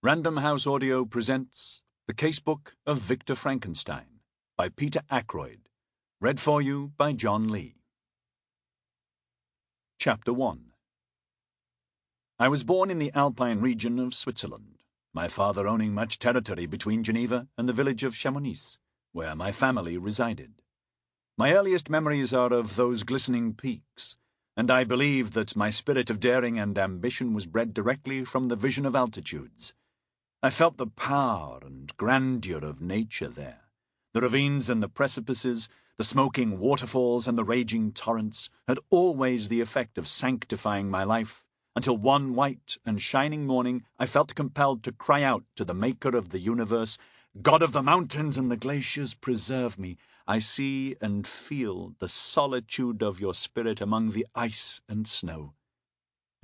Random House Audio presents The Casebook of Victor Frankenstein by Peter Ackroyd, read for you by John Lee. Chapter 1. I was born in the Alpine region of Switzerland, my father owning much territory between Geneva and the village of Chamonix, where my family resided. My earliest memories are of those glistening peaks, and I believe that my spirit of daring and ambition was bred directly from the vision of altitudes. I felt the power and grandeur of nature there. The ravines and the precipices, the smoking waterfalls and the raging torrents had always the effect of sanctifying my life, until one white and shining morning I felt compelled to cry out to the Maker of the universe, "God of the mountains and the glaciers, preserve me. I see and feel the solitude of your spirit among the ice and snow."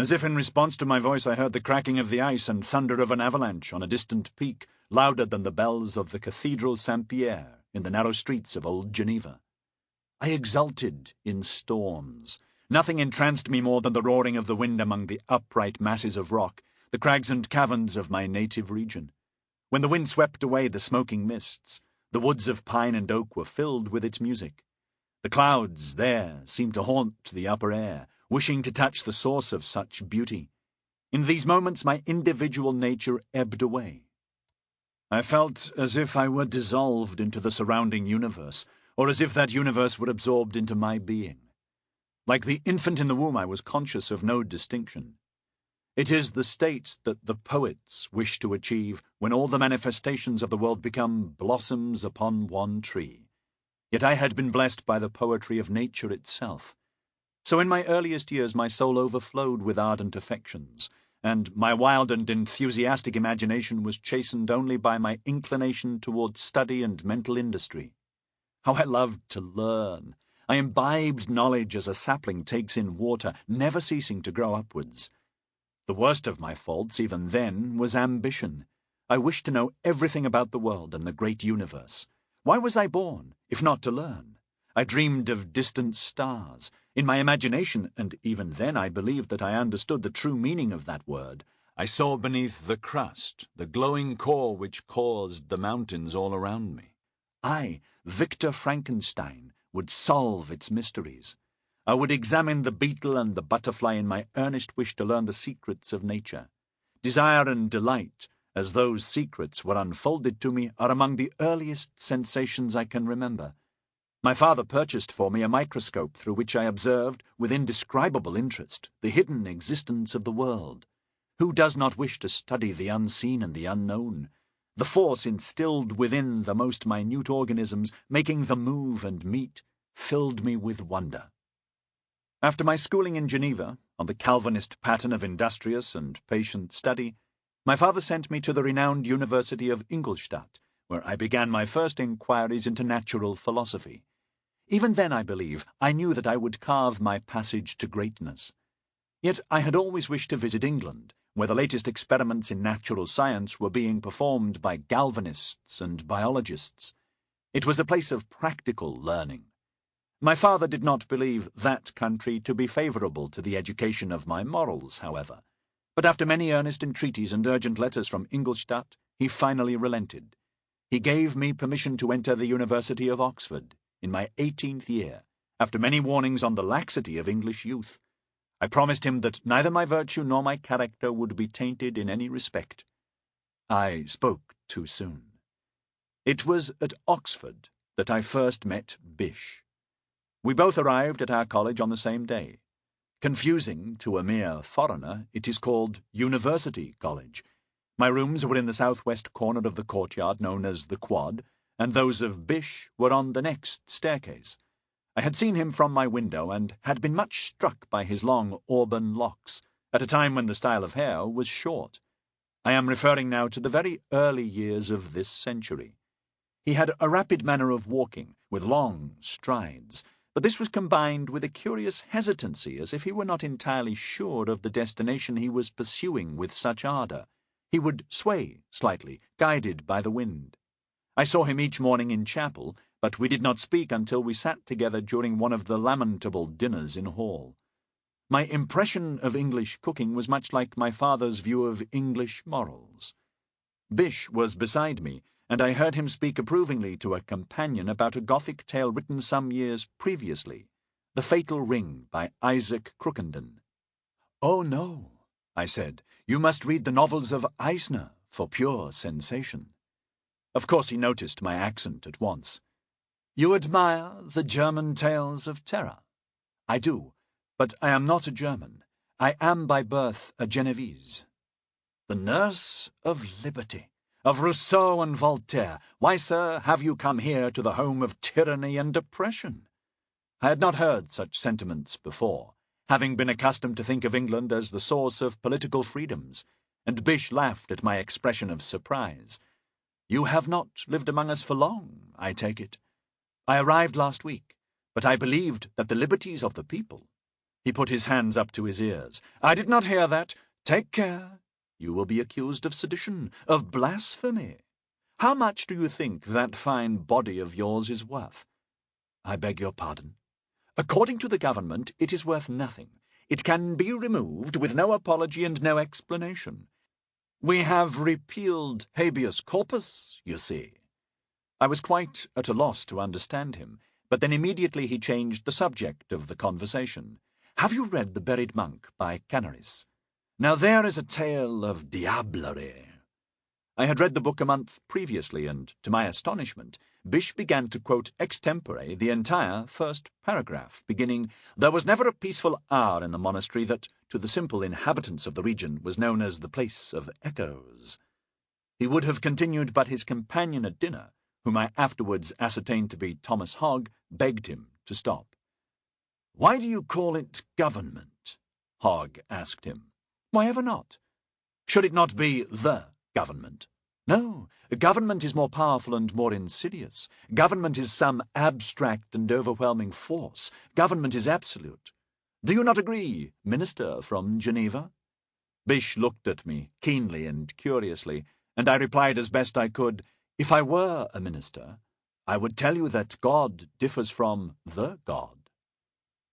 As if in response to my voice I heard the cracking of the ice and thunder of an avalanche on a distant peak, louder than the bells of the Cathedral Saint-Pierre in the narrow streets of old Geneva. I exulted in storms. Nothing entranced me more than the roaring of the wind among the upright masses of rock, the crags and caverns of my native region. When the wind swept away the smoking mists, the woods of pine and oak were filled with its music. The clouds there seemed to haunt the upper air, wishing to touch the source of such beauty. In these moments my individual nature ebbed away. I felt as if I were dissolved into the surrounding universe, or as if that universe were absorbed into my being. Like the infant in the womb, I was conscious of no distinction. It is the state that the poets wish to achieve when all the manifestations of the world become blossoms upon one tree. Yet I had been blessed by the poetry of nature itself. So in my earliest years my soul overflowed with ardent affections, and my wild and enthusiastic imagination was chastened only by my inclination towards study and mental industry. How I loved to learn! I imbibed knowledge as a sapling takes in water, never ceasing to grow upwards. The worst of my faults, even then, was ambition. I wished to know everything about the world and the great universe. Why was I born, if not to learn? I dreamed of distant stars. In my imagination, and even then I believed that I understood the true meaning of that word, I saw beneath the crust the glowing core which caused the mountains all around me. I, Victor Frankenstein, would solve its mysteries. I would examine the beetle and the butterfly in my earnest wish to learn the secrets of nature. Desire and delight, as those secrets were unfolded to me, are among the earliest sensations I can remember. My father purchased for me a microscope through which I observed, with indescribable interest, the hidden existence of the world. Who does not wish to study the unseen and the unknown? The force instilled within the most minute organisms, making them move and meet, filled me with wonder. After my schooling in Geneva, on the Calvinist pattern of industrious and patient study, my father sent me to the renowned University of Ingolstadt, where I began my first inquiries into natural philosophy. Even then, I believe, I knew that I would carve my passage to greatness. Yet I had always wished to visit England, where the latest experiments in natural science were being performed by galvanists and biologists. It was a place of practical learning. My father did not believe that country to be favourable to the education of my morals, however, but after many earnest entreaties and urgent letters from Ingolstadt, he finally relented. He gave me permission to enter the University of Oxford in my 18th year, after many warnings on the laxity of English youth. I promised him that neither my virtue nor my character would be tainted in any respect. I spoke too soon. It was at Oxford that I first met Bysshe. We both arrived at our college on the same day. Confusing to a mere foreigner, it is called University College. My rooms were in the southwest corner of the courtyard known as the Quad, and those of Bysshe were on the next staircase. I had seen him from my window, and had been much struck by his long auburn locks, at a time when the style of hair was short. I am referring now to the very early years of this century. He had a rapid manner of walking, with long strides, but this was combined with a curious hesitancy, as if he were not entirely sure of the destination he was pursuing with such ardour. He would sway slightly, guided by the wind. I saw him each morning in chapel, but we did not speak until we sat together during one of the lamentable dinners in hall. My impression of English cooking was much like my father's view of English morals. Bysshe was beside me, and I heard him speak approvingly to a companion about a Gothic tale written some years previously, The Fatal Ring by Isaac Crookenden. "Oh, no," I said. "You must read the novels of Eisner for pure sensation." Of course he noticed my accent at once. "You admire the German tales of terror?" "I do, but I am not a German. I am by birth a Genevese." "The nurse of liberty, of Rousseau and Voltaire. Why, sir, have you come here to the home of tyranny and oppression?" I had not heard such sentiments before, having been accustomed to think of England as the source of political freedoms, and Bysshe laughed at my expression of surprise. "You have not lived among us for long, I take it." "I arrived last week, but I believed that the liberties of the people—" He put his hands up to his ears. "I did not hear that. Take care. You will be accused of sedition, of blasphemy. How much do you think that fine body of yours is worth?" "I beg your pardon." "According to the government, it is worth nothing. It can be removed with no apology and no explanation. We have repealed habeas corpus, you see." I was quite at a loss to understand him, but then immediately he changed the subject of the conversation. "Have you read The Buried Monk by Canaris? Now there is a tale of diablerie." I had read the book a month previously, and, to my astonishment, Bysshe began to quote extempore the entire first paragraph, beginning, "There was never a peaceful hour in the monastery that, to the simple inhabitants of the region, was known as the place of echoes." He would have continued, but his companion at dinner, whom I afterwards ascertained to be Thomas Hogg, begged him to stop. "Why do you call it government?" Hogg asked him. "Why ever not? Should it not be the government?" "No, government is more powerful and more insidious. Government is some abstract and overwhelming force. Government is absolute. Do you not agree, minister from Geneva?" Bysshe looked at me keenly and curiously, and I replied as best I could, "If I were a minister, I would tell you that God differs from the God."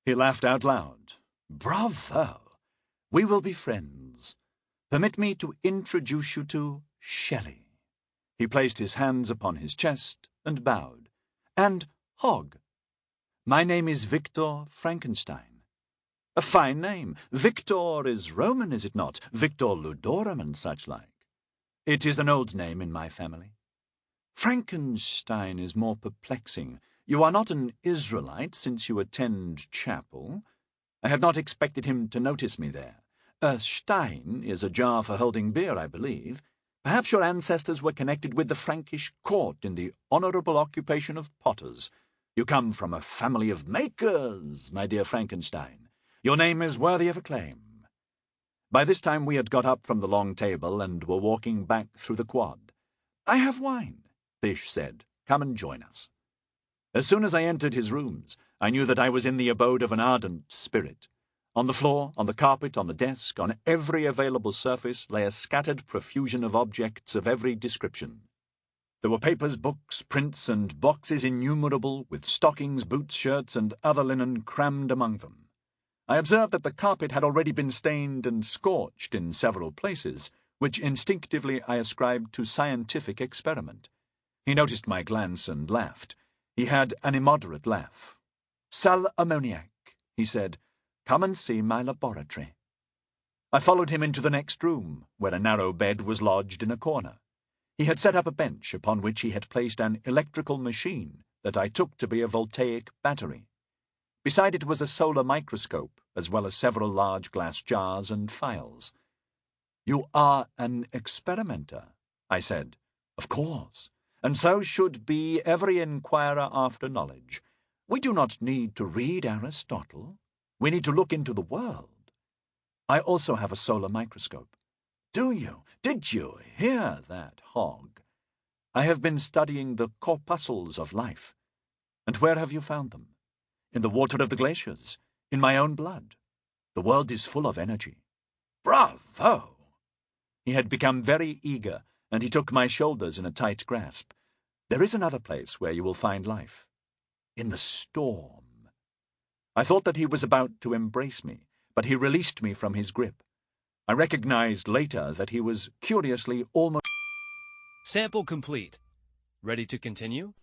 He laughed out loud. "Bravo! We will be friends. Permit me to introduce you to Shelley." He placed his hands upon his chest and bowed. "And Hogg. My name is Victor Frankenstein." "A fine name. Victor is Roman, is it not? Victor Ludorum and such like." "It is an old name in my family." "Frankenstein is more perplexing. You are not an Israelite, since you attend chapel." I had not expected him to notice me there. "A stein is a jar for holding beer, I believe. Perhaps your ancestors were connected with the Frankish court in the honourable occupation of potters. You come from a family of makers, my dear Frankenstein. Your name is worthy of acclaim." By this time we had got up from the long table and were walking back through the quad. "I have wine," Bysshe said. "Come and join us." As soon as I entered his rooms, I knew that I was in the abode of an ardent spirit. On the floor, on the carpet, on the desk, on every available surface lay a scattered profusion of objects of every description. There were papers, books, prints, and boxes innumerable, with stockings, boots, shirts, and other linen crammed among them. I observed that the carpet had already been stained and scorched in several places, which instinctively I ascribed to scientific experiment. He noticed my glance and laughed. He had an immoderate laugh. "Sal ammoniac," he said. "Come and see my laboratory." I followed him into the next room, where a narrow bed was lodged in a corner. He had set up a bench upon which he had placed an electrical machine that I took to be a voltaic battery. Beside it was a solar microscope, as well as several large glass jars and phials. "You are an experimenter," I said. "Of course, and so should be every inquirer after knowledge. We do not need to read Aristotle. We need to look into the world. I also have a solar microscope." "Do you? Did you hear that, Hogg? I have been studying the corpuscles of life." "And where have you found them?" "In the water of the glaciers, in my own blood. The world is full of energy." "Bravo!" He had become very eager, and he took my shoulders in a tight grasp. "There is another place where you will find life. In the storm." I thought that he was about to embrace me, but he released me from his grip. I recognized later that he was curiously almost Sample complete. Ready to continue?